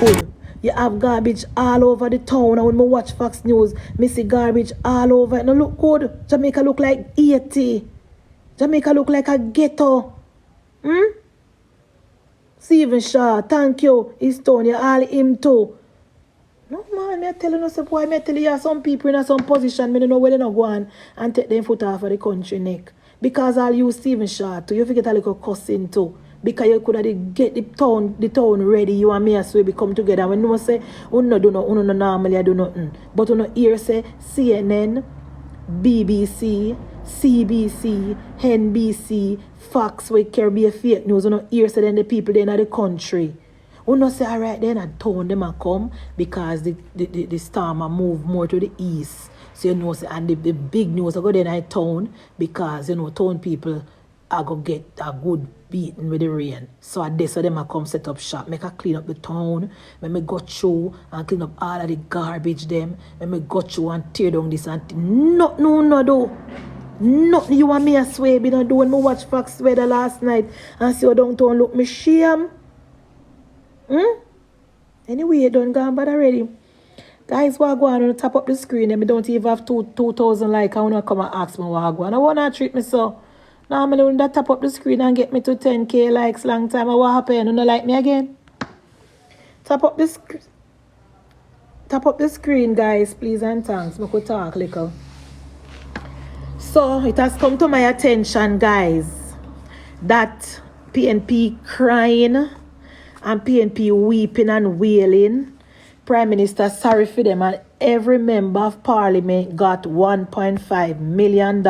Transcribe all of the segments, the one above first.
good. You have garbage all over the town. And when I watch Fox News, I see garbage all over. It no look good. Jamaica look like Haiti. Jamaica look like a ghetto. Stephen Shaw, thank you. He's Tony, all him too. No man, I tell you no say boy, I tell you some people in some position, I don't know where they not go on and take them foot off of the country neck. Because I'll use Stephen Shaw too. You forget a little cussing too. Because you could have get the town ready, you and me as we come together. When no say, no do no, no normally I do nothing. But you hear say CNN, BBC, CBC, NBC, Fox, we care be a fake news. You hear say then the people in the country. We not say alright then a town them a come because the storm a move more to the east. So you know say and the big news I go then at town because you know town people are gonna get a good beating with the rain. So at this so them a come set up shop, make a clean up the town, make me go through and clean up all of the garbage them, make me go through and tear down this and no do. Nothing you want me a swear be not doing. Me watch Fox weather last night and see how downtown look me shame. Anyway, you done gone bad already. Guys, what go on top up the screen and me don't even have 2,000 like I wanna come and ask me what go on. I wanna treat me so. Now I'm going to tap up the screen and get me to 10k likes long time. And what happened? You don't like me again? Tap up the screen, guys, please and thanks. I could talk little. So it has come to my attention, guys, that PNP crying and PNP weeping and wailing. Prime Minister sorry for them, and every member of parliament got $1.5 million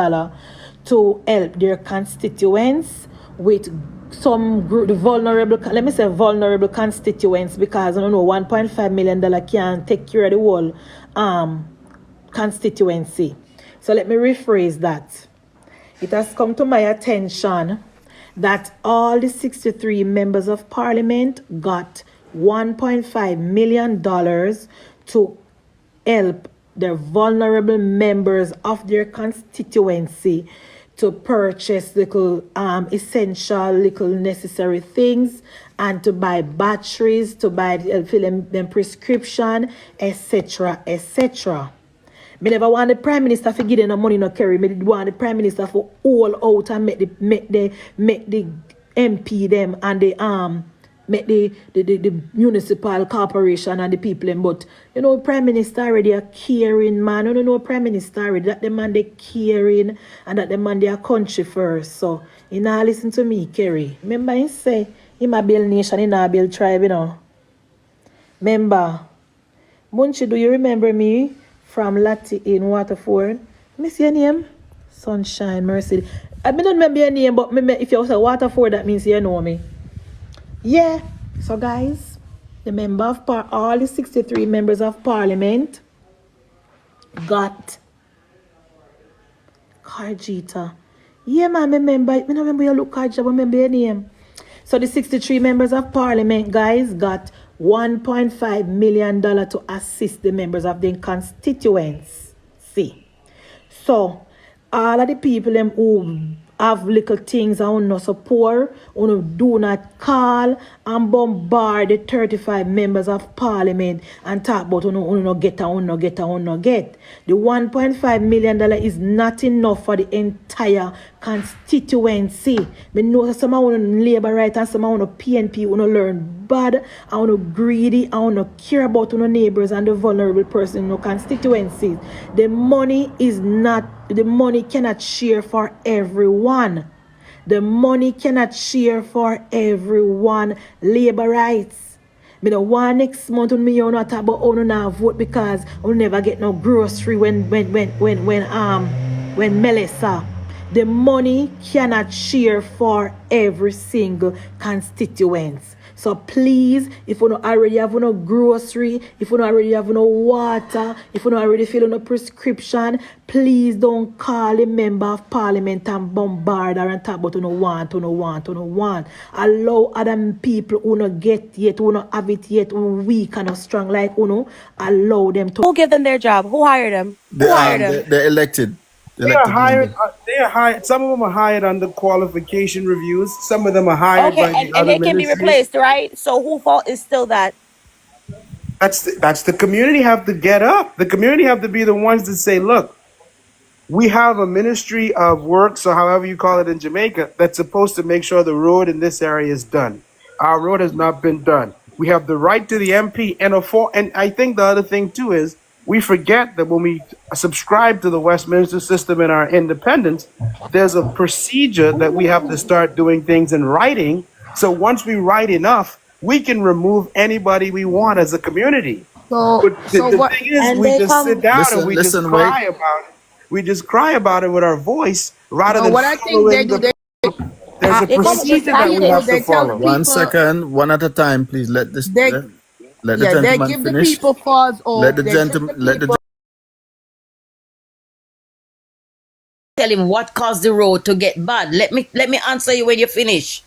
to help their constituents with some group, the vulnerable, let me say vulnerable constituents, because I don't know, $1.5 million can't take care of the whole constituency. So let me rephrase that. It has come to my attention that all the 63 members of parliament got $1.5 million to help the vulnerable members of their constituency to purchase little essential, little necessary things, and to buy batteries, to buy fill them prescription, etc., etc. Me never want the Prime Minister to give them no money no carry. Me want the Prime Minister for all out and make the MP them and the make the municipal corporation and the people them. But you know, Prime Minister already a caring man. You know, Prime Minister already that the man they caring and that the man they a country first. So you now listen to me, Kerry. Remember he say he a build nation, he not build tribe, you know. Remember, Munchi, do you remember me from Lati in Waterford? Miss your name? Sunshine Mercy. I don't remember your name, but if you say Waterford, that means you know me. Yeah, so guys, the member of all the 63 members of parliament got Carjita. Yeah, man, I remember you look Carjita, but remember your name. So the 63 members of parliament, guys, got $1.5 million to assist the members of their constituents. See, so all of the people them who have little things and no support, do not call and bombard the 35 members of parliament and talk about no get. The $1.5 million is not enough for the entire constituency. Me know some of labor right and some of PNP learn bad and greedy and care about neighbors and the vulnerable person in the constituencies. The money cannot share for everyone. The money cannot share for everyone. Labor rights. Me no want next month when me not talk about not vote because I'll never get no grocery when Melissa. The money cannot share for every single constituent. So please, if you don't already have no grocery, if you don't already have no water, if you don't already fill no prescription, please don't call a member of parliament and bombard her and talk about no want. Allow other people who not get yet, who not have it yet, who weak and not strong like allow them to. Who give them their job? Who hired them? They're elected. They are hired. They are hired. Some of them are hired under qualification reviews. Some of them are hired by the and other they can be ministries. replaced, right? So whose fault is still that? That's the community have to get up. The community have to be the ones that say, look, we have a ministry of works, or however you call it in Jamaica, that's supposed to make sure the road in this area is done. Our road has not been done. We have the right to the MP and I think the other thing too is we forget that when we subscribe to the Westminster system and our independence, there's a procedure that we have to start doing things in writing. So once we write enough, we can remove anybody we want as a community. But the thing is, we just sit down and we just cry about it. We just cry about it with our voice rather than following there's a procedure that we have to follow. 1 second, one at a time, please. Let the gentleman give finish. the people pause. Let the gentleman. Tell him what caused the road to get bad. Let me answer you when you finish.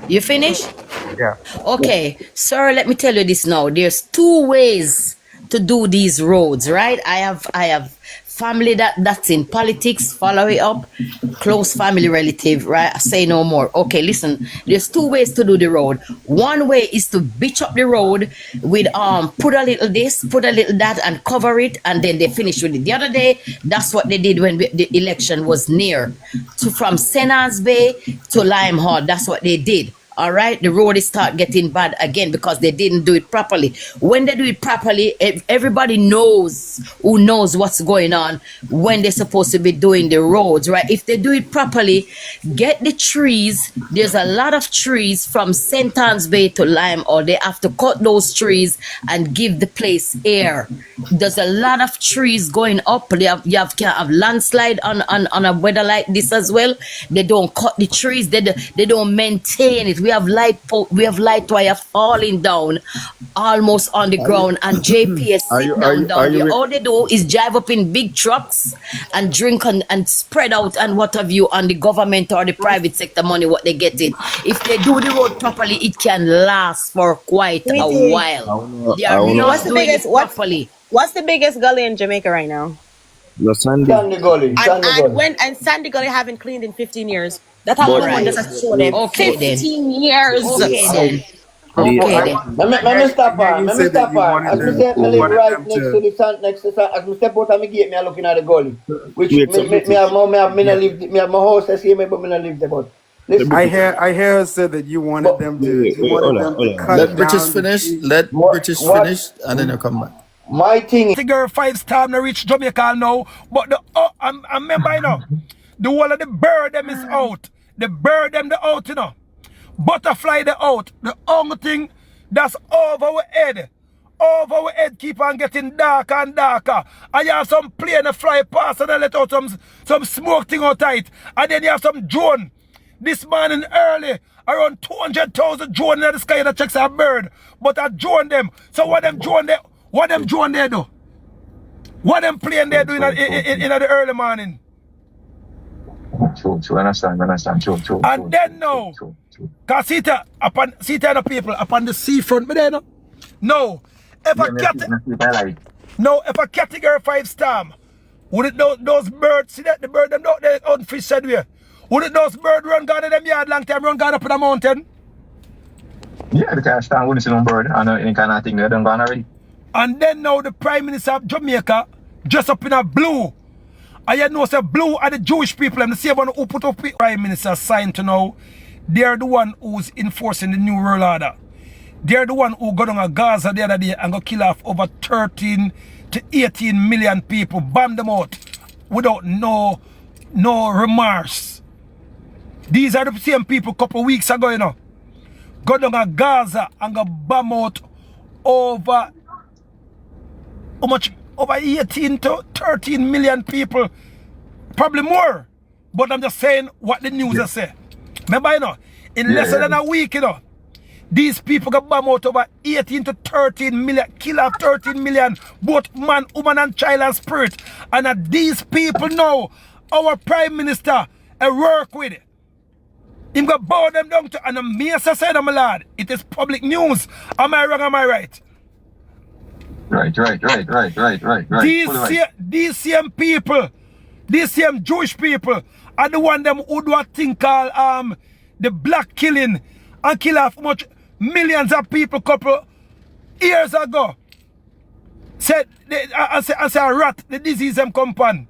You finish? Yeah. Okay, sir, let me tell you this now. There's two ways to do these roads, right? I have family that's in politics, follow it up, close family relative, right? I say no more. Okay, listen, there's two ways to do the road. One way is to bitch up the road with put a little this, put a little that, and cover it, and then they finish with it. The other day, that's what they did when the election was near. From Senat's Bay to Lime Hall, that's what they did. All right, the road is start getting bad again because they didn't do it properly. When they do it properly, everybody knows who knows what's going on when they're supposed to be doing the roads, right? If they do it properly, get the trees. There's a lot of trees from St. Anne's Bay to Lime, or they have to cut those trees and give the place air. There's a lot of trees going up. You can have landslide on a weather like this as well. They don't cut the trees. They don't maintain it. We have light wire falling down almost on the ground, and JPS sit down there. All they do is drive up in big trucks and drink and spread out and what have you on the government or the private sector money what they get in. If they do the road properly, it can last for quite a while. They are not doing it properly. What's the biggest gully in Jamaica right now? Sandy Gully. And Sandy Gully haven't cleaned in 15 years. That's how long just show them. Okay, 15 years. Okay then. Okay then. Let me stop her. As I say, I live right next to the as I step out of my gate, me looking at the gully. Which me have my house, I see me, but me not live there. But I hear her say that you wanted them to cut Let British finish. Let British finish, and then you come back. my thing. The girl 5-star to reach Jamaica now, but I remember, you know, the whole of the bird them is out. The bird them the out, you know. Butterfly the out. The only thing that's over our head. Over our head keep on getting darker and darker. And you have some plane fly past and they let out some smoke thing out tight. And then you have some drone. This morning early, around 200,000 drone in the sky that checks a bird. But I drone them. So what them drone there do? What them plane there do in the early morning? True, understand. And then now, cause see the people upon the seafront, but then no, if a category 5 storm, would it those birds see that the bird them out there on fish said we? Would it those birds run down in them yard long time, run down up in the mountain? Yeah, because storm wouldn't see no bird and any kind of thing they done gone already. And then now the Prime Minister of Jamaica dressed up in a blue. And you know, say blue are the Jewish people, and the same one who put up Prime Minister signed to now. They're the one who's enforcing the new world order. They're the one who got on a Gaza the other day and got kill off over 13 to 18 million people, bomb them out without no remorse. These are the same people a couple of weeks ago, you know. Got on a Gaza and got bomb out over how much? Over 18 to 13 million people, probably more. But I'm just saying what the news has said. Remember, you know, in less than a week, you know, these people got bombed out over 18 to 13 million, kill off 13 million, both man, woman, and child and spirit. And these people know our Prime Minister work with it. Him got bow them down to, and the minister said, my lad, it is public news. Am I wrong, am I right? Right. These same people, these same Jewish people are the one them who do a thing called the black killing and kill off much millions of people couple years ago, said, I say a rat, the disease them come upon.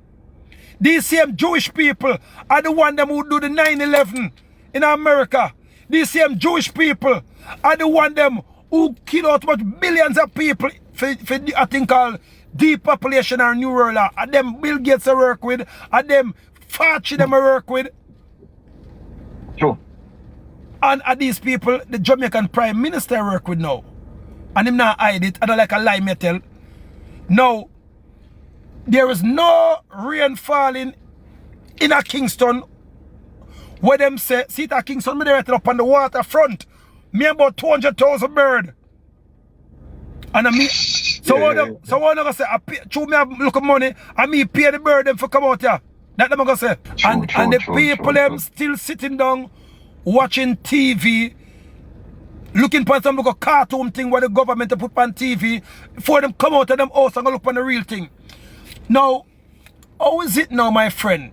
These same Jewish people are the one them who do the 9/11 in America. These same Jewish people are the one them who kill out much billions of people for a thing called depopulation or New World. And them Bill Gates I work with, and them Fauci them I work with. True. And these people, the Jamaican Prime Minister I work with now. And him not hide it, I don't like a lie me tell. Now, there is no rain falling in a Kingston where them say, see it at Kingston, me right up on the waterfront. Me about 200,000 bird. And I me, so one gonna say, true me have look at money, and me pay the bird them for come out here. That them gonna say. And the people them still sitting down watching TV, looking for some little cartoon thing where the government put on TV before them come out of them house and go look on the real thing. Now, how is it now, my friend?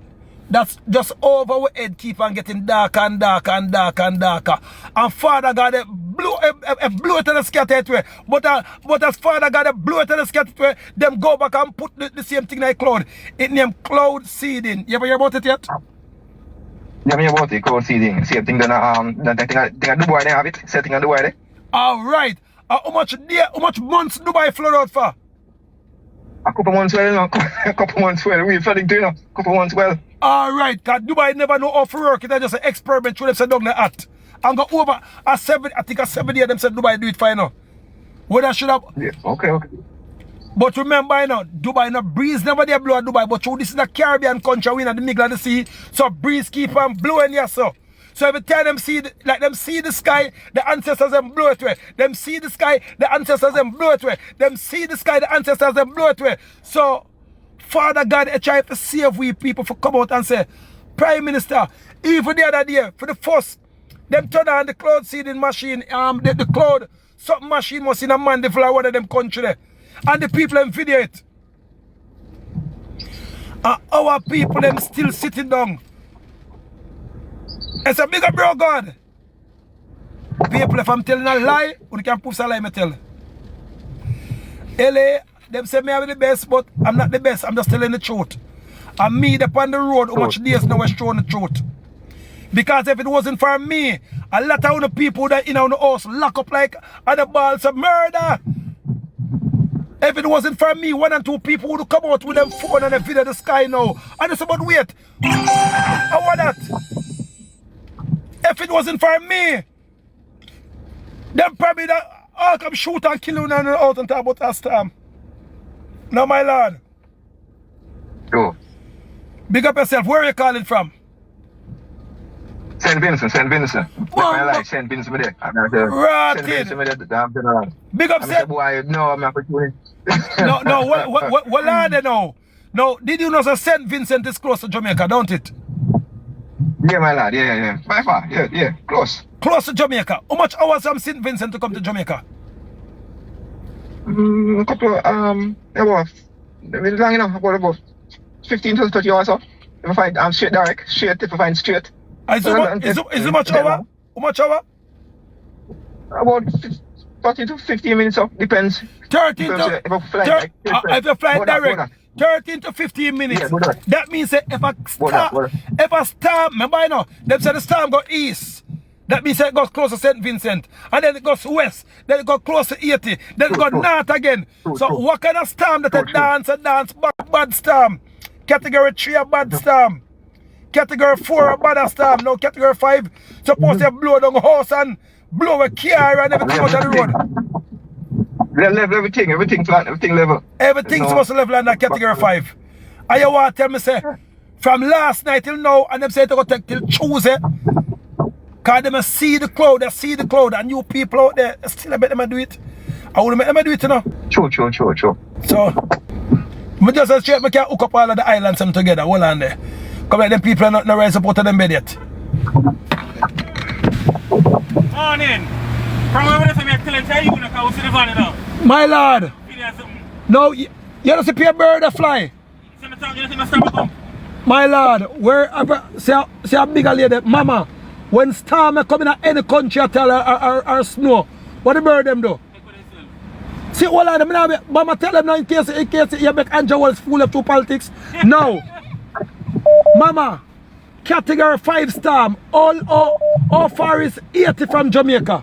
That's just over our head keep on getting darker and darker and darker and darker. And Father God blew it in the scattered way. But as Father God blew it in the scattered way, them go back and put the same thing like cloud. It named cloud seeding. You ever hear about it yet? Yeah, me about it, cloud seeding. Same thing that Dubai they have it. Same thing in Dubai there. Alright. How much months Dubai flood out for? A couple months well, you know. A couple months well. We're flooding too, you know. A couple months well. Alright, because Dubai never know how to work. It's just an experiment through them said down the hat. And go over a 7, I think a 7 year them said Dubai do it fine now. Whether should have. Yeah, okay. But remember, you know, Dubai, no breeze never there blow at Dubai. But through this is a Caribbean country, we in the middle of the sea. So breeze keep on blowing here, so. So every time them see the sky, the ancestors them blow it away. Them see the sky, the ancestors them blow it away. Them see the sky, the ancestors them blow it away. So Father God try to save we people for come out and say, Prime Minister, even the other day, for the first, them turn on the cloud seeding machine, the cloud, something machine was in a man, the flower one of them country there. And the people them video it. And our people them still sitting down. It's a bigger bro God. People, if I'm telling a lie, you can prove a lie, me tell. LA, them say me I'm the best, but I'm not the best. I'm just telling the truth. And me upon the road, how much days now is showing the truth. Because if it wasn't for me, a lot of the people that in our house lock up like other balls of murder. If it wasn't for me, 1 and 2 people would come out with them phone and they video the sky now. And it's about wait. I want that. If it wasn't for me, then probably that all come shoot and kill you and out and talk about us time. No, my lord. Go. Big up yourself. Where are you calling from? St. Vincent. St. Vincent there. St. Vincent. Big up, St. Boy, no, I'm not doing it. No, what are they now? No, did you know that St. Vincent is close to Jamaica, don't it? Yeah, my lad, yeah. By far, yeah, close. Close to Jamaica. How much hours from St. Vincent to come to Jamaica? A couple, about long enough, about 15 to 30 hours up. If I find I'm straight direct, straight if I find straight. Is it much hour? How much hour? About 30 to 15 minutes up, depends. 13 to if you fly direct. 13 to 15 minutes. Yeah, that means that if a storm, remember you know, them say the storm go east. That means it goes close to St. Vincent. And then it goes west. Then it goes close to 80. Then it goes north again. So what kind of storm that a dance bad storm? Category 3 a bad storm. Category 4 a bad storm. No, category 5 supposed to blow down a house and blow a car and everything out of the road. Level everything flat, everything level. Everything's supposed to level under category 5. And you want to tell me say, from last night till now, and them say to go take till Tuesday. Because they see the cloud, and you people out there, still I bet them do it. I want to make them do it, you know. True. So, I just say straight, I can hook up all of the islands them together, hold on there. Come like them people are not rise up out of them bed yet. Morning. From where I'm telling you, you can see the van now. My lord. No, you don't see a bird that fly. My lord, wherever, see a bigger lady, mama, when storm come in any country, I tell her snow, what the bird them do? See, all of them, Mama tell them now in case you make Andrew Wells fool of through politics. No. Mama, category 5 storm, all far is 80 from Jamaica.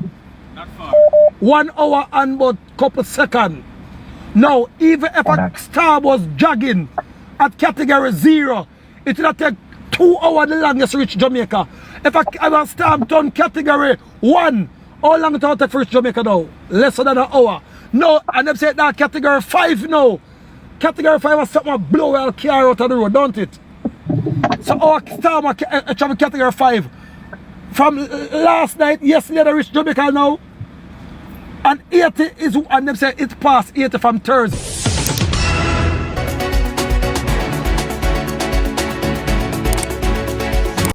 Not far. 1 hour and about couple seconds. Now, even if a storm was jogging at category 0, it will take 2 hours the longest to reach Jamaica. If a storm turn category 1, how long it will take to reach Jamaica now? Less than an hour. No, and them say that category 5 now. Category 5 was something blow our car out of the road, don't it? So our storm travel category 5. From last night, yesterday they reached Jamaica now. And 80 is, and them say it passed 80 from Thursday.